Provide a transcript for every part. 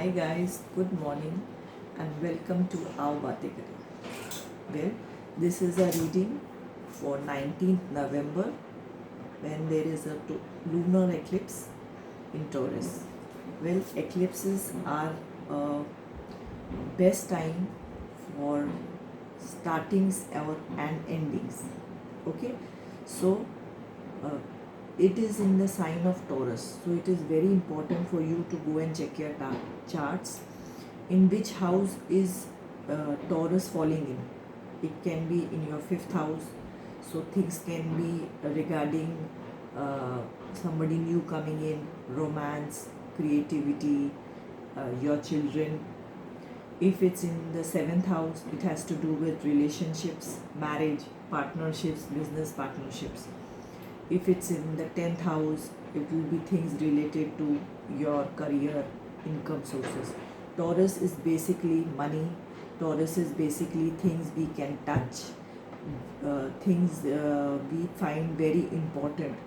Hi guys, good morning and welcome to Aao Baatein Kare. Well, this is a reading for 19th November when there is a lunar eclipse in Taurus. Well, eclipses are a best time for startings and endings. Okay, so uh, it is in the sign of Taurus, so it is very important for you to go and check your charts. In which house is Taurus falling in? It can be in your fifth house, so things can be regarding somebody new coming in, romance, creativity, your children. If it's in the seventh house, it has to do with relationships, marriage, partnerships, business partnerships. If it's in the 10th house, it will be things related to your career, income sources. Taurus is basically money. Taurus is basically things we can touch, things we find very important.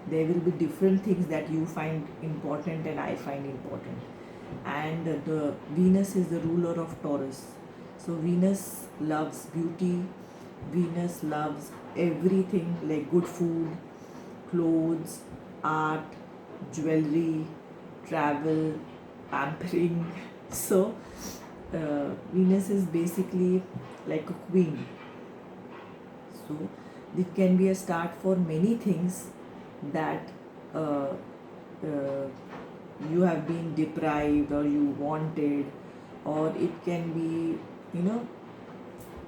There will be different things that you find important and I find important. And the Venus is the ruler of Taurus. So Venus loves beauty. Venus loves everything like good food, clothes, art, jewelry, travel, pampering. So, Venus is basically like a queen. So, it can be a start for many things that uh, uh, you have been deprived or you wanted, or it can be,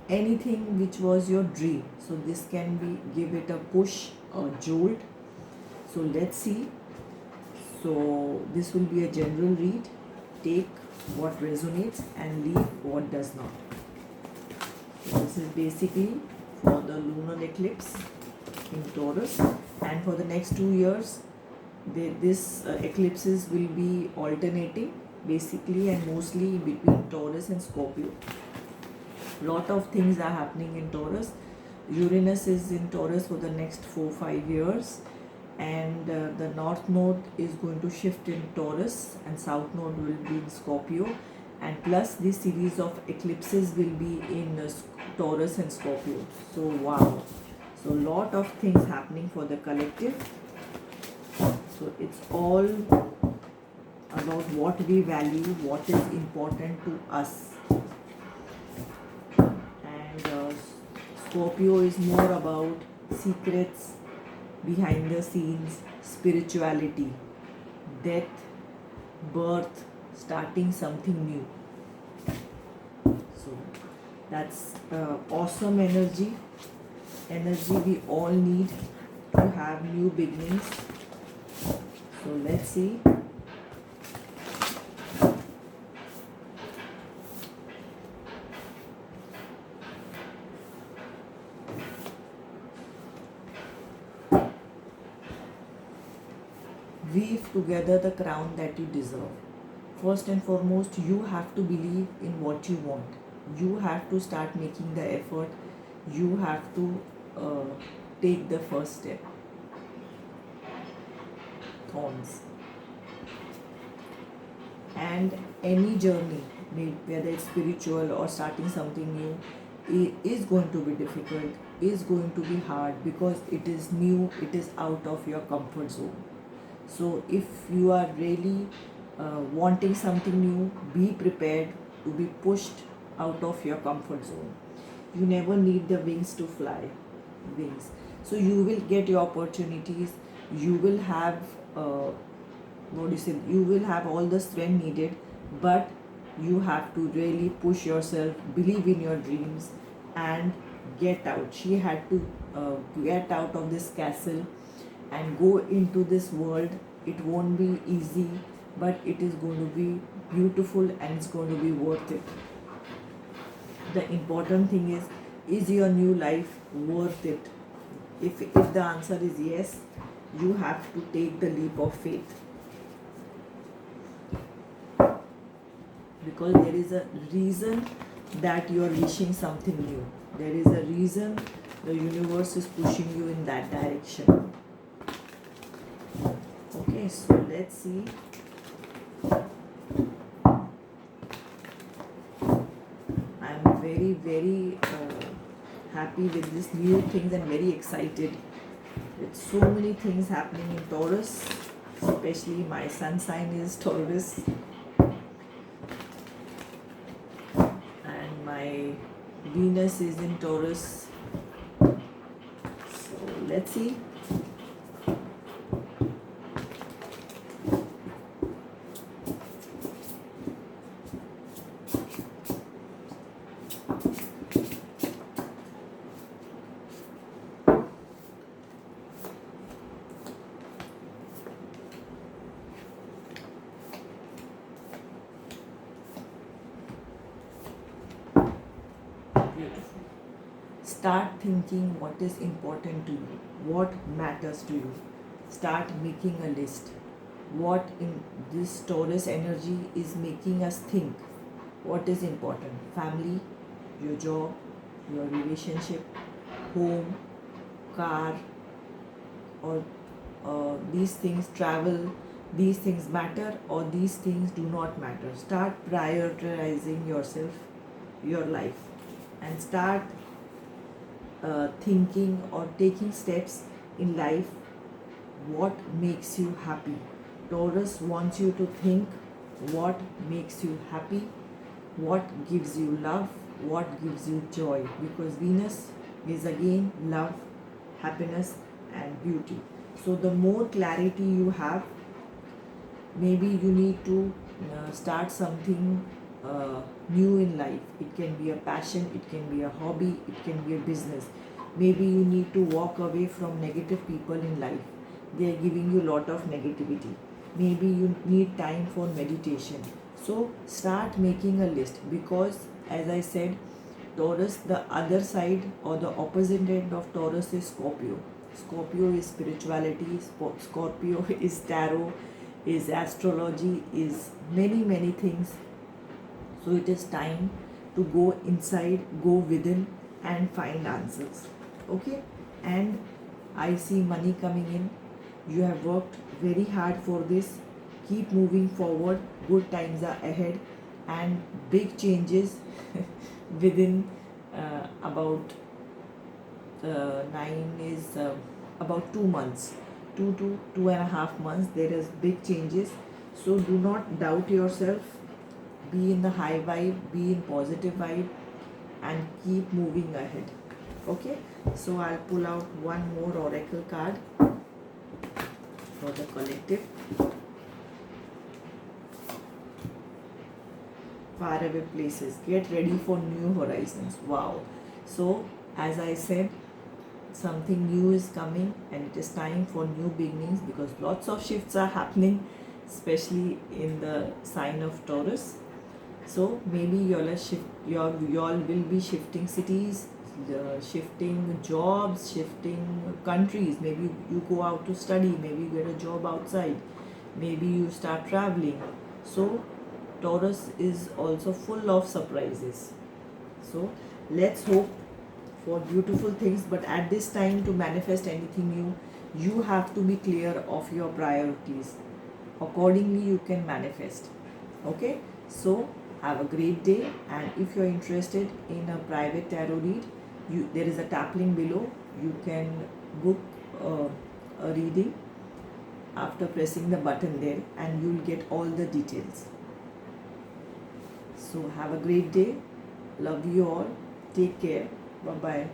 anything which was your dream. So, this can be give it a push or jolt. So let's see. So this will be a general read. Take what resonates and leave what does not. So this is basically for the lunar eclipse in Taurus, and for the next 2 years, this eclipses will be alternating basically and mostly between Taurus and Scorpio. Lot of things are happening in Taurus. Uranus is in Taurus for the next 4-5 years, and the north node is going to shift in Taurus and south node will be in Scorpio, and plus this series of eclipses will be in Taurus and Scorpio. So wow, so lot of things happening for the collective. So it's all about what we value, what is important to us. And Scorpio is more about secrets, behind the scenes, spirituality, death, birth, starting something new. So that's awesome energy we all need to have new beginnings. So let's see. Weave together the crown that you deserve. First and foremost, you have to believe in what you want. You have to start making the effort. You have to take the first step. Thorns. And any journey, whether it's spiritual or starting something new, is going to be difficult, is going to be hard, because it is new, it is out of your comfort zone. So if you are really wanting something new, be prepared to be pushed out of your comfort zone. You never need the wings to fly. Wings. So you will get your opportunities. You will have you will have all the strength needed, but you have to really push yourself, believe in your dreams, and get out. She had to get out of this castle and go into this world. It won't be easy, but it is going to be beautiful and it's going to be worth it. The important thing is your new life worth it? If the answer is yes, you have to take the leap of faith, because there is a reason that you are wishing something new. There is a reason the universe is pushing you in that direction. Okay, so let's see. very happy with this new things and very excited with so many things happening in Taurus. Especially my sun sign is Taurus and my Venus is in Taurus. So let's see. Beautiful. Start thinking what is important to you, what matters to you. Start making a list. What in this Taurus energy is making us think what is important? Family, your job, your relationship, home, car, or these things, travel, these things matter or these things do not matter. Start prioritizing yourself, your life, and start thinking or taking steps in life what makes you happy. Taurus wants you to think what makes you happy, what gives you love, what gives you joy, because Venus is again love, happiness, and beauty. So, the more clarity you have, maybe you need to start something new in life. It can be a passion, it can be a hobby, it can be a business. Maybe you need to walk away from negative people in life. They are giving you a lot of negativity. Maybe you need time for meditation. So start making a list, because as I said, Taurus, the other side or the opposite end of Taurus is Scorpio. Scorpio is spirituality, Scorpio is tarot, is astrology, is many things. So it is time to go inside, go within and find answers. Okay? And I see money coming in. You have worked very hard for this. Keep moving forward. Good times are ahead and big changes within about 2 months, 2 to 2.5 months. There is big changes. So do not doubt yourself. Be in the high vibe, be in positive vibe, and keep moving ahead. Okay, so I'll pull out one more oracle card for the collective. Faraway places, get ready for new horizons. Wow. So as I said, something new is coming and it is time for new beginnings, because lots of shifts are happening, especially in the sign of Taurus. So maybe y'all will be shifting cities, shifting jobs, shifting countries. Maybe you go out to study, maybe you get a job outside, maybe you start traveling. So Taurus is also full of surprises. So let's hope for beautiful things, but at this time, to manifest anything new, you have to be clear of your priorities. Accordingly, you can manifest. Okay, so have a great day, and if you're interested in a private tarot read, there is a tap link below. You can book a reading after pressing the button there, and you'll get all the details. So have a great day. Love you all. Take care. Bye bye.